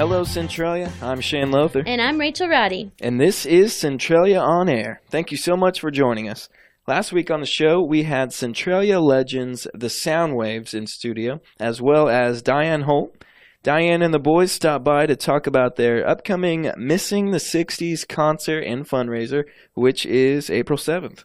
Hello, Centralia. I'm Shane Lothar. And I'm Rachel Roddy. And this is Centralia On Air. Thank you so much for joining us. Last week on the show, we had Centralia legends The Soundwaves in studio, as well as Diane Holt. Diane and the boys stopped by to talk about their upcoming Missing the 60s concert and fundraiser, which is April 7th.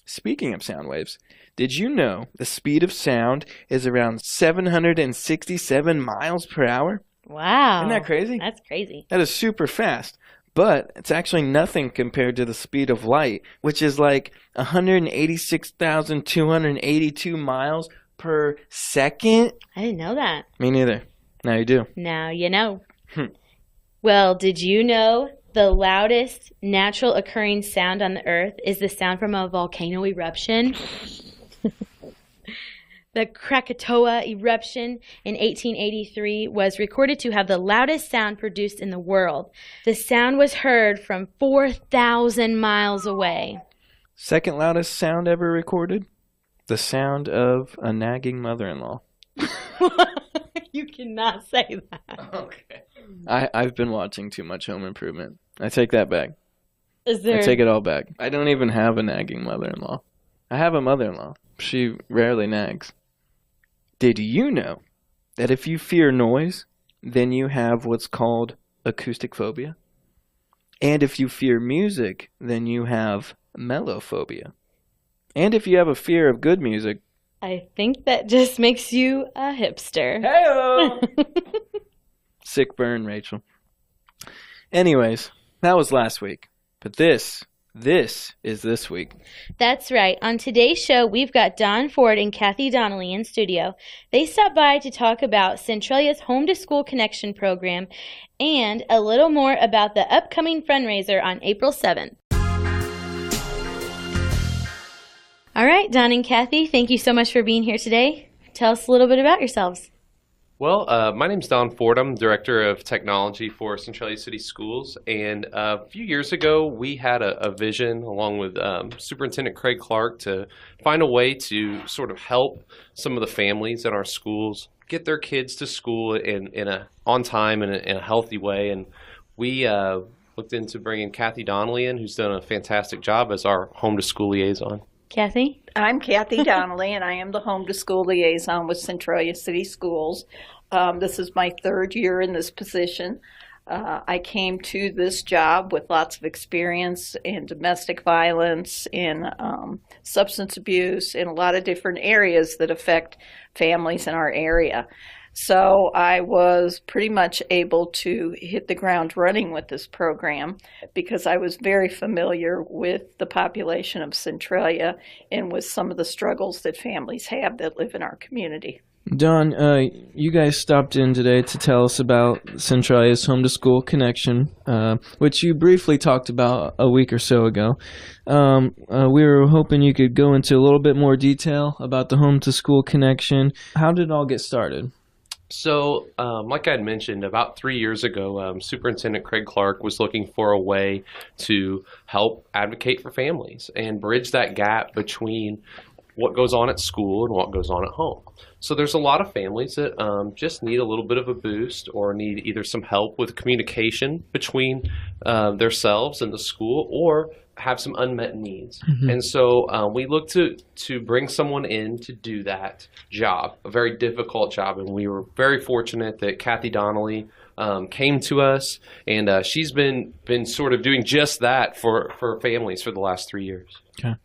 Speaking of Soundwaves, did you know the speed of sound is around 767 miles per hour? Wow. Isn't that crazy? That's crazy. That is super fast, but it's actually nothing compared to the speed of light, which is like 186,282 miles per second. I didn't know that. Me neither. Now you do. Now you know. Well, did you know the loudest natural occurring sound on the earth is the sound from a volcano eruption? The Krakatoa eruption in 1883 was recorded to have the loudest sound produced in the world. The sound was heard from 4,000 miles away. Second loudest sound ever recorded? The sound of a nagging mother-in-law. You cannot say that. Okay. I've been watching too much Home Improvement. I take that back. I I take it all back. I don't even have a nagging mother-in-law. I have a mother-in-law. She rarely nags. Did you know that if you fear noise, then you have what's called acoustic phobia? And if you fear music, then you have mellophobia. And if you have a fear of good music, I think that just makes you a hipster. hey-o! Sick burn, Rachel. Anyways, that was last week. But this is this week. That's right. On today's show, we've got Ford and Kathy Donnelly in studio. They stopped by to talk about Centralia's Home to School Connection program and a little more about the upcoming fundraiser on April 7th. All right, Don and Kathy, thank you so much for being here today. Tell us a little bit about yourselves. Well, my name's Don Ford. I'm Director of Technology for Centralia City Schools. And a few years ago, we had a vision along with Superintendent Craig Clark to find a way to sort of help some of the families in our schools get their kids to school on time and in a healthy way. And we looked into bringing Kathy Donnelly in, who's done a fantastic job as our home to school liaison. Kathy? I'm Kathy Donnelly, and I am the Home to School Liaison with Centralia City Schools. This is my third year in this position. I came to this job with lots of experience in domestic violence, in substance abuse, in a lot of different areas that affect families in our area. So I was pretty much able to hit the ground running with this program because I was very familiar with the population of Centralia and with some of the struggles that families have that live in our community. Don, you guys stopped in today to tell us about Centralia's Home to School Connection, which you briefly talked about a week or so ago. We were hoping you could go into a little bit more detail about the Home to School Connection. How did it all get started? So, like I had mentioned, about 3 years ago, Superintendent Craig Clark was looking for a way to help advocate for families and bridge that gap between what goes on at school and what goes on at home. So there's a lot of families that just need a little bit of a boost or need either some help with communication between themselves and the school or have some unmet needs. Mm-hmm. And so we looked to bring someone in to do that job, a very difficult job. And we were very fortunate that Kathy Donnelly came to us, and she's been sort of doing just that for families for the last 3 years. Okay.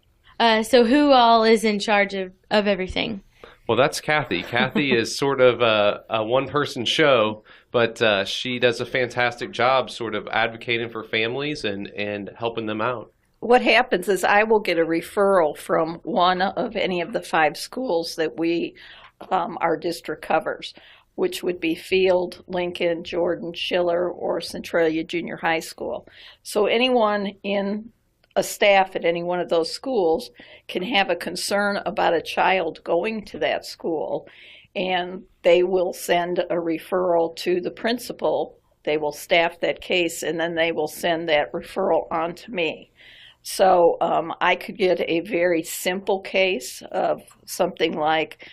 So who all is in charge of everything? Well, that's Kathy. Kathy is sort of a one-person show, but she does a fantastic job sort of advocating for families and helping them out. What happens is I will get a referral from one of any of the 5 schools that our district covers, which would be Field, Lincoln, Jordan, Schiller, or Centralia Junior High School. So anyone in a staff at any one of those schools can have a concern about a child going to that school, and they will send a referral to the principal. They will staff that case, and then they will send that referral on to me. So I could get a very simple case of something like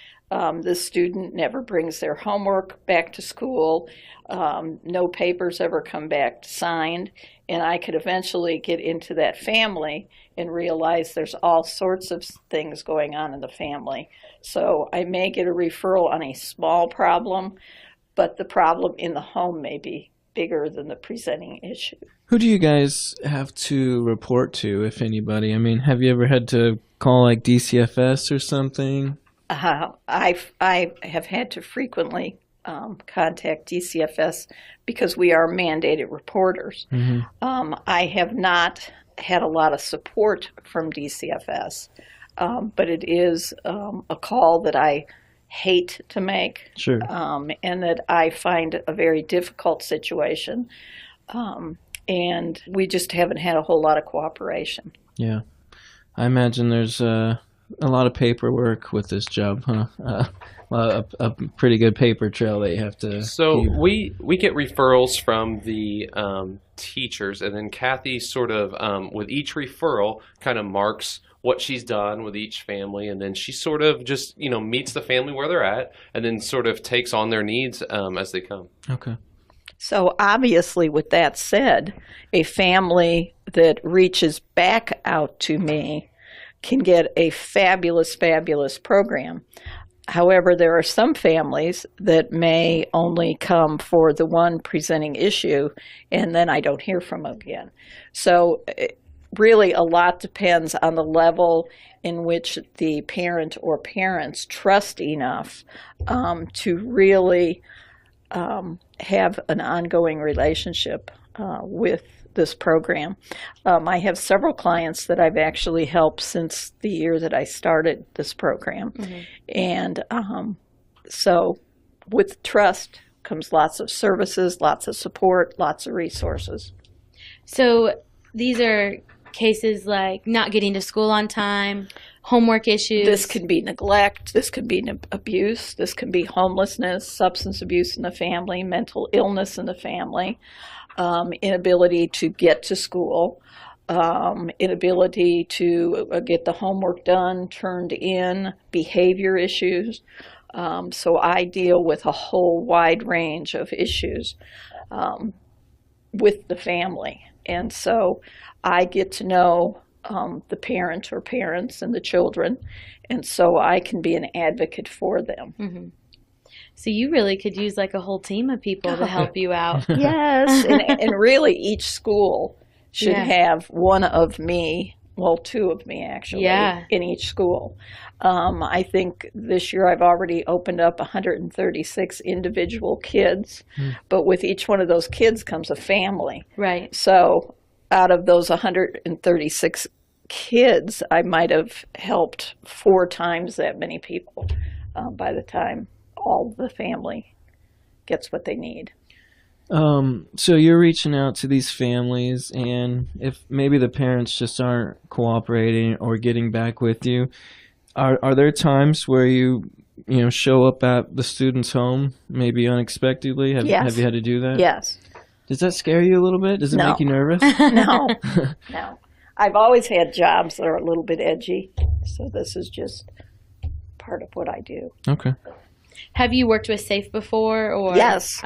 This student never brings their homework back to school. No papers ever come back signed. And I could eventually get into that family and realize there's all sorts of things going on in the family. So I may get a referral on a small problem, but the problem in the home may be bigger than the presenting issue. Who do you guys have to report to, if anybody? I mean, have you ever had to call like DCFS or something? I have had to frequently contact DCFS because we are mandated reporters. Mm-hmm. I have not had a lot of support from DCFS, but it is a call that I hate to make. Sure. And that I find a very difficult situation. And we just haven't had a whole lot of cooperation. Yeah. I imagine there's a lot of paperwork with this job, huh? A pretty good paper trail that you have to keep. We get referrals from the teachers, and then Kathy sort of, with each referral, kind of marks what she's done with each family, and then she sort of just, meets the family where they're at, and then sort of takes on their needs as they come. Okay. So obviously, with that said, a family that reaches back out to me can get a fabulous, fabulous program. However, there are some families that may only come for the one presenting issue, and then I don't hear from them again. So really, a lot depends on the level in which the parent or parents trust enough to really have an ongoing relationship with this program. I have several clients that I've actually helped since the year that I started this program. Mm-hmm. And so with trust comes lots of services, lots of support, lots of resources. So these are cases like not getting to school on time, homework issues. This can be neglect, this can be abuse, this can be homelessness, substance abuse in the family, mental illness in the family, inability to get to school, inability to get the homework done, turned in, behavior issues. So I deal with a whole wide range of issues with the family. And so I get to know the parent or parents and the children, and so I can be an advocate for them. Mm-hmm. So you really could use like a whole team of people to help you out. Yes, and really each school should have one of me, well, two of me actually, in each school. I think this year I've already opened up 136 individual kids, but with each one of those kids comes a family. Right. So out of those 136 kids, I might have helped 4 times that many people by the time all the family gets what they need. So you're reaching out to these families, and if maybe the parents just aren't cooperating or getting back with you, are there times where you show up at the student's home, maybe unexpectedly? Have you had to do that? Yes. Does that scare you a little bit? Does it make you nervous? No. I've always had jobs that are a little bit edgy, so this is just part of what I do. Okay. Have you worked with SAFE before? Or Yes.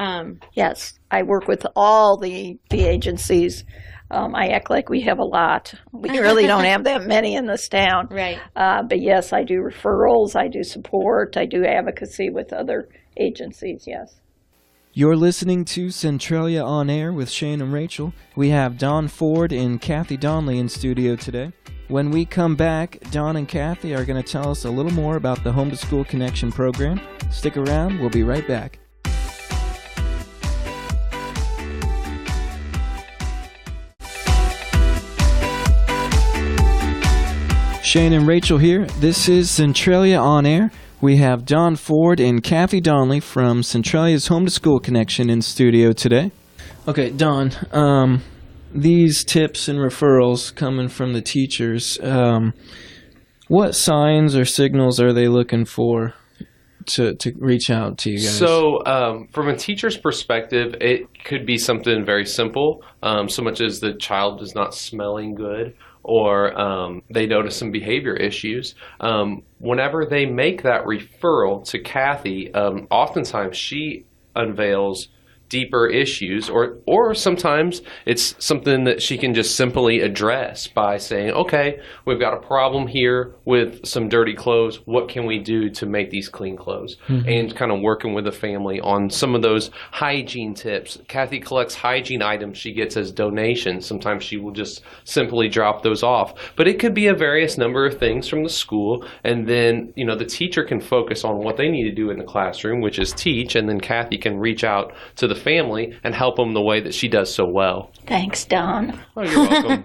Yes. I work with all the agencies. I act like we have a lot. We really don't have that many in this town. Right. But yes, I do referrals, I do support, I do advocacy with other agencies, yes. You're listening to Centralia On Air with Shane and Rachel. We have Don Ford and Kathy Donnelly in studio today. When we come back, Don and Kathy are going to tell us a little more about the Home to School Connection program. Stick around, we'll be right back. Shane and Rachel here. This is Centralia On Air. We have Don Ford and Kathy Donnelly from Centralia's Home to School Connection in studio today. Okay, Don, these tips and referrals coming from the teachers, what signs or signals are they looking for to reach out to you guys? So from a teacher's perspective, it could be something very simple, so much as the child is not smelling good, or they notice some behavior issues, whenever they make that referral to Kathy, oftentimes she unveils deeper issues, or sometimes it's something that she can just simply address by saying, okay, we've got a problem here with some dirty clothes. What can we do to make these clean clothes? And kind of working with the family on some of those hygiene tips. Kathy collects hygiene items she gets as donations. Sometimes she will just simply drop those off. But it could be a various number of things from the school, and then the teacher can focus on what they need to do in the classroom, which is teach, and then Kathy can reach out to the family and help them the way that she does so well. Thanks, Don. Oh, you're welcome.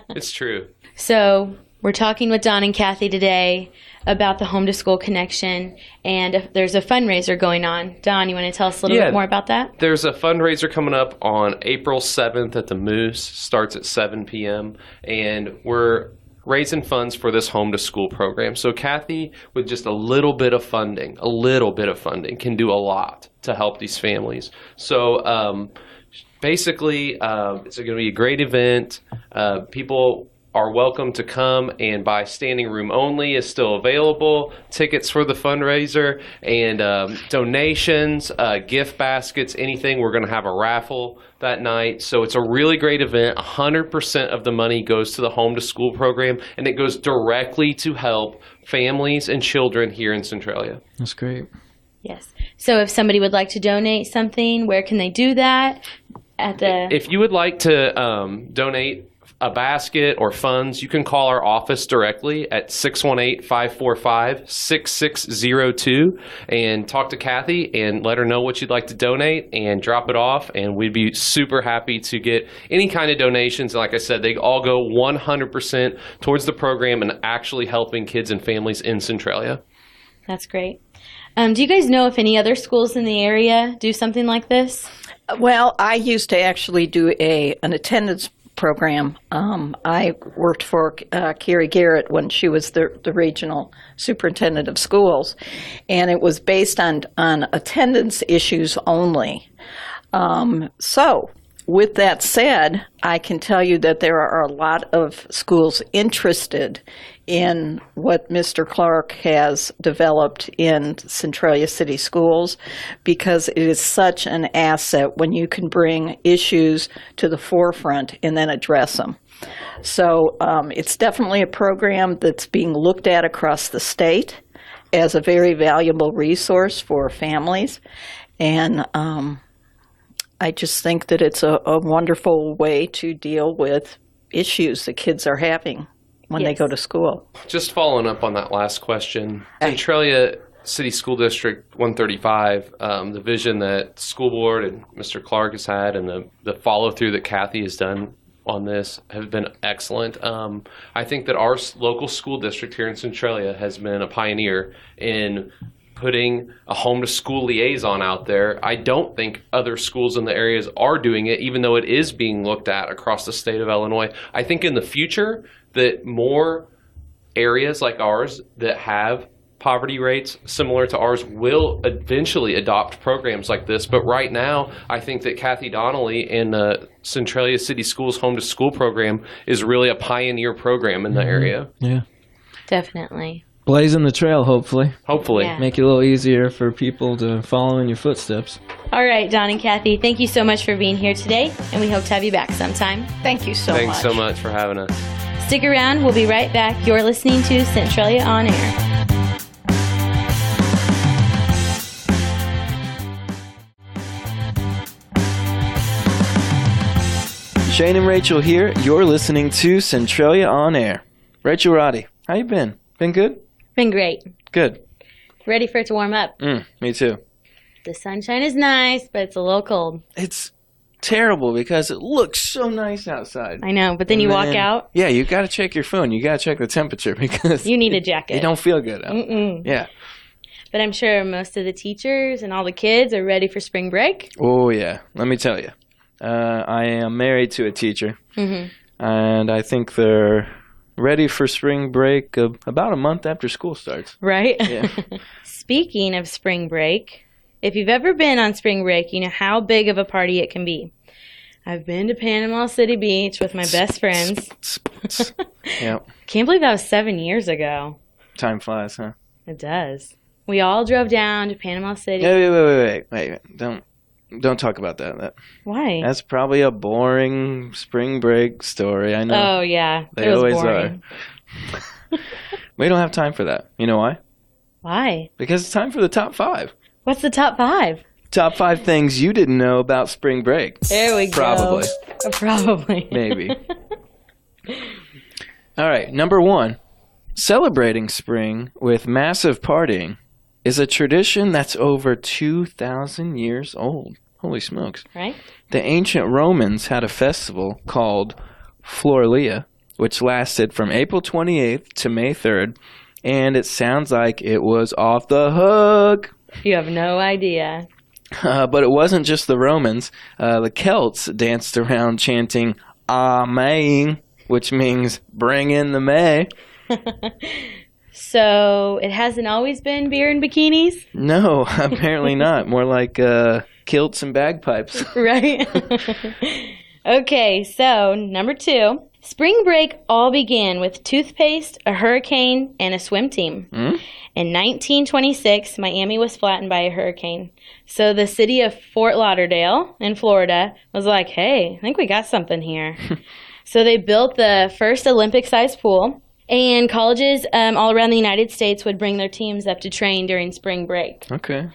It's true. So we're talking with Don and Kathy today about the Home to School Connection, and there's a fundraiser going on. Don, you want to tell us a little bit more about that? There's a fundraiser coming up on April 7th at the Moose. Starts at 7 p.m. and we're raising funds for this home to school program. So Kathy, with just a little bit of funding, can do a lot to help these families. So basically, it's going to be a great event. People are welcome to come, and buy standing room only is still available. Tickets for the fundraiser and donations, gift baskets, anything. We're going to have a raffle that night. So it's a really great event. 100% of the money goes to the Home to School program, and it goes directly to help families and children here in Centralia. That's great. Yes. So if somebody would like to donate something, where can they do that? If you would like to donate a basket or funds, you can call our office directly at 618-545-6602 and talk to Kathy and let her know what you'd like to donate and drop it off, and we'd be super happy to get any kind of donations. Like I said, they all go 100% towards the program and actually helping kids and families in Centralia. That's great. Do you guys know if any other schools in the area do something like this? Well, I used to actually do an attendance program. I worked for Carrie Garrett when she was the regional superintendent of schools, and it was based on attendance issues only. So with that said, I can tell you that there are a lot of schools interested in what Mr. Clark has developed in Centralia City Schools, because it is such an asset when you can bring issues to the forefront and then address them. So it's definitely a program that's being looked at across the state as a very valuable resource for families. And I just think that it's a wonderful way to deal with issues that kids are having when they go to school. Just following up on that last question, Centralia City School District 135, the vision that the school board and Mr. Clark has had, and the follow-through that Kathy has done on this have been excellent. I think that our local school district here in Centralia has been a pioneer in putting a home to school liaison out there. I don't think other schools in the areas are doing it, even though it is being looked at across the state of Illinois. I think in the future that more areas like ours that have poverty rates similar to ours will eventually adopt programs like this. But right now, I think that Kathy Donnelly and the Centralia City Schools Home to School program is really a pioneer program in the area. Yeah. Definitely. Blazing the trail, hopefully. Yeah. Make it a little easier for people to follow in your footsteps. All right, Don and Kathy, thank you so much for being here today, and we hope to have you back sometime. Thank you so much. Thanks so much for having us. Stick around. We'll be right back. You're listening to Centralia On Air. Shane and Rachel here. You're listening to Centralia On Air. Rachel Roddy, how you been? Been good? Been great. Good. Ready for it to warm up. Me too. The sunshine is nice, but it's a little cold. It's terrible because it looks so nice outside. I know, but then you walk out. Yeah, you got to check your phone. You got to check the temperature because you need a jacket. You don't feel good out. Yeah. But I'm sure most of the teachers and all the kids are ready for spring break. Oh, yeah. Let me tell you. I am married to a teacher, and I think they're ready for spring break about a month after school starts. Right? Yeah. Speaking of spring break, if you've ever been on spring break, you know how big of a party it can be. I've been to Panama City Beach with my best friends. Yep. Can't believe that was 7 years ago. Time flies, huh? It does. We all drove down to Panama City. Wait. Don't talk about that. Why? That's probably a boring spring break story. I know. Oh, yeah. They it was always boring. are. We don't have time for that. You know why? Why? Because it's time for the top 5. What's the top 5? Top 5 things you didn't know about spring break. There we Probably. go. Probably. Maybe. All right, number 1. Celebrating spring with massive partying is a tradition that's over 2,000 years old. Holy smokes. Right? The ancient Romans had a festival called Floralia, which lasted from April 28th to May 3rd, and it sounds like it was off the hook. You have no idea. But it wasn't just the Romans. The Celts danced around chanting Amen, which means bring in the May. So it hasn't always been beer and bikinis? No, apparently not. More like kilts and bagpipes. Right? Okay, so number 2. Spring break all began with toothpaste, a hurricane, and a swim team. In 1926, Miami was flattened by a hurricane. So the city of Fort Lauderdale in Florida was like, hey, I think we got something here. So they built the first Olympic-sized pool, and colleges all around the United States would bring their teams up to train during spring break. Okay.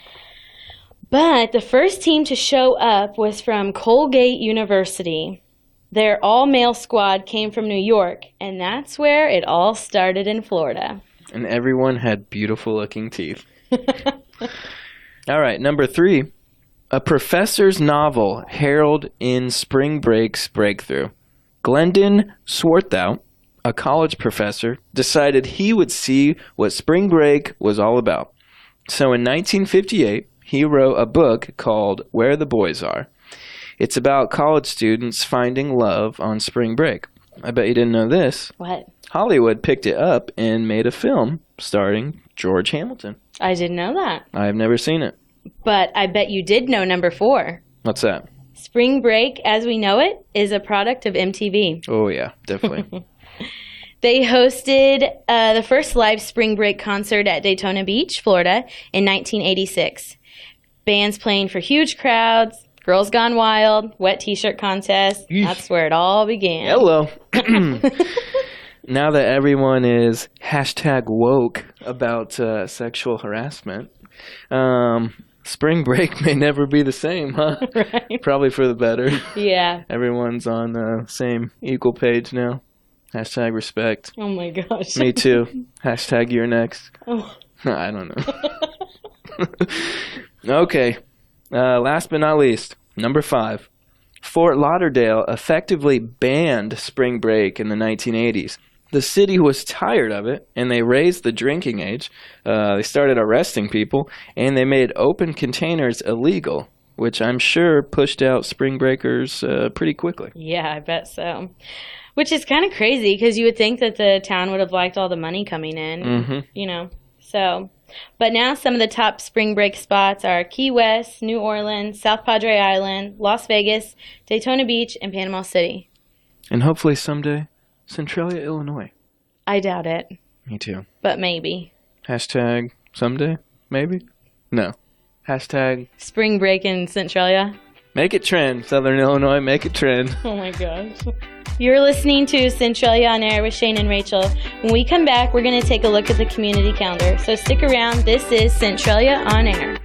But the first team to show up was from Colgate University. Their all-male squad came from New York, and that's where it all started in Florida. And everyone had beautiful-looking teeth. All right, number 3. A professor's novel heralded in spring break's breakthrough. Glendon Swarthout, a college professor, decided he would see what spring break was all about. So in 1958, he wrote a book called Where the Boys Are. It's about college students finding love on spring break. I bet you didn't know this. What? Hollywood picked it up and made a film starring George Hamilton. I didn't know that. I've never seen it. But I bet you did know number 4. What's that? Spring break, as we know it, is a product of MTV. Oh, yeah, definitely. They hosted the first live spring break concert at Daytona Beach, Florida, in 1986. Bands playing for huge crowds, Girls Gone Wild, wet t-shirt contest. Yeesh. That's where it all began. Hello. Now that everyone is #woke about sexual harassment, spring break may never be the same, huh? Right. Probably for the better. Yeah. Everyone's on the same equal page now. #respect. Oh my gosh. Me too. #you're next. Oh. I don't know. Okay. Last but not least, number 5. Fort Lauderdale effectively banned spring break in the 1980s. The city was tired of it, and they raised the drinking age. They started arresting people, and they made open containers illegal, which I'm sure pushed out spring breakers pretty quickly. Yeah, I bet so. Which is kind of crazy because you would think that the town would have liked all the money coming in, you know. So, but now some of the top spring break spots are Key West, New Orleans, South Padre Island, Las Vegas, Daytona Beach, and Panama City. And hopefully someday, Centralia, Illinois. I doubt it, Me too. but maybe. #someday, maybe? No. Spring break in Centralia. Make it trend, Southern Illinois, make it trend. Oh my gosh. You're listening to Centralia on Air with Shane and Rachel. When we come back, we're going to take a look at the community calendar. So stick around. This is Centralia on Air.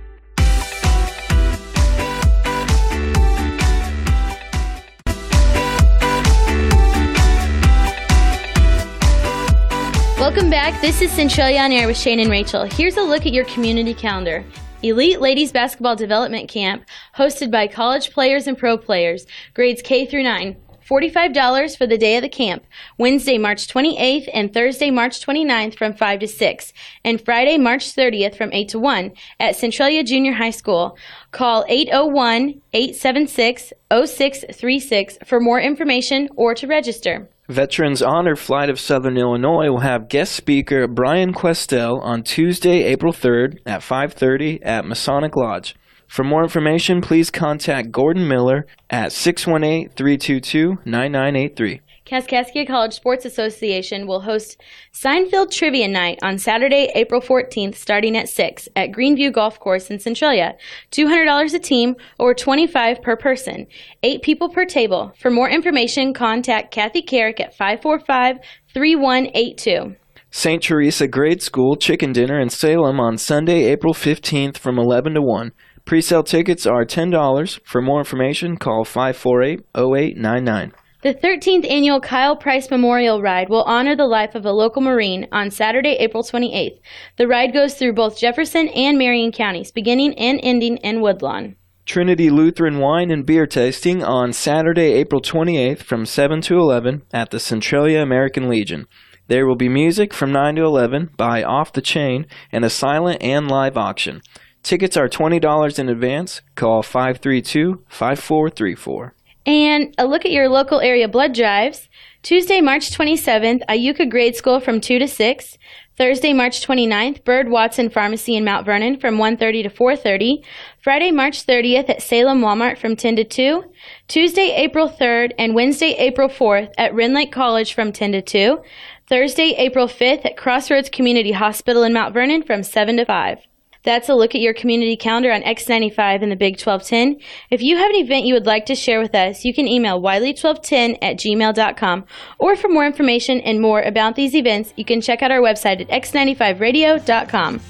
Welcome back. This is Centralia on Air with Shane and Rachel. Here's a look at your community calendar. Elite Ladies Basketball Development Camp, hosted by college players and pro players, grades K through 9. $45 for the day of the camp, Wednesday, March 28th and Thursday, March 29th from 5 to 6, and Friday, March 30th from 8 to 1 at Centralia Junior High School. Call 801-876-0636 for more information or to register. Veterans Honor Flight of Southern Illinois will have guest speaker Brian Questel on Tuesday, April 3rd at 5:30 at Masonic Lodge. For more information, please contact Gordon Miller at 618-322-9983. Kaskaskia College Sports Association will host Seinfeld Trivia Night on Saturday, April 14th, starting at 6 at Greenview Golf Course in Centralia. $200 a team or $25 per person. 8 people per table. For more information, contact Kathy Carrick at 545-3182. St. Teresa Grade School Chicken Dinner in Salem on Sunday, April 15th from 11 to 1. Pre-sale tickets are $10. For more information, call 548-0899. The 13th annual Kyle Price Memorial Ride will honor the life of a local Marine on Saturday, April 28th. The ride goes through both Jefferson and Marion counties, beginning and ending in Woodlawn. Trinity Lutheran Wine and Beer Tasting on Saturday, April 28th from 7 to 11 at the Centralia American Legion. There will be music from 9 to 11 by Off the Chain and a silent and live auction. Tickets are $20 in advance. Call 532-5434. And a look at your local area blood drives. Tuesday, March 27th, Iuka Grade School from 2 to 6. Thursday, March 29th, Bird Watson Pharmacy in Mount Vernon from 1:30 to 4:30. Friday, March 30th at Salem Walmart from 10 to 2. Tuesday, April 3rd and Wednesday, April 4th at Wren Lake College from 10 to 2. Thursday, April 5th at Crossroads Community Hospital in Mount Vernon from 7 to 5. That's a look at your community calendar on X95 in the Big 1210. If you have an event you would like to share with us, you can email wiley1210@gmail.com. Or for more information and more about these events, you can check out our website at x95radio.com.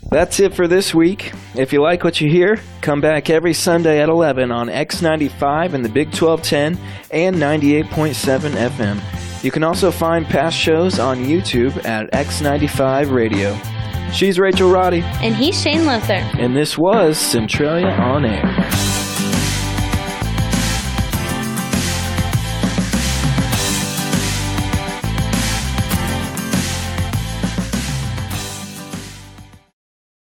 That's it for this week. If you like what you hear, come back every Sunday at 11 on X95 in the Big 1210 and 98.7 FM. You can also find past shows on YouTube at X95 Radio. She's Rachel Roddy. And he's Shane Lothar. And this was Centralia On Air.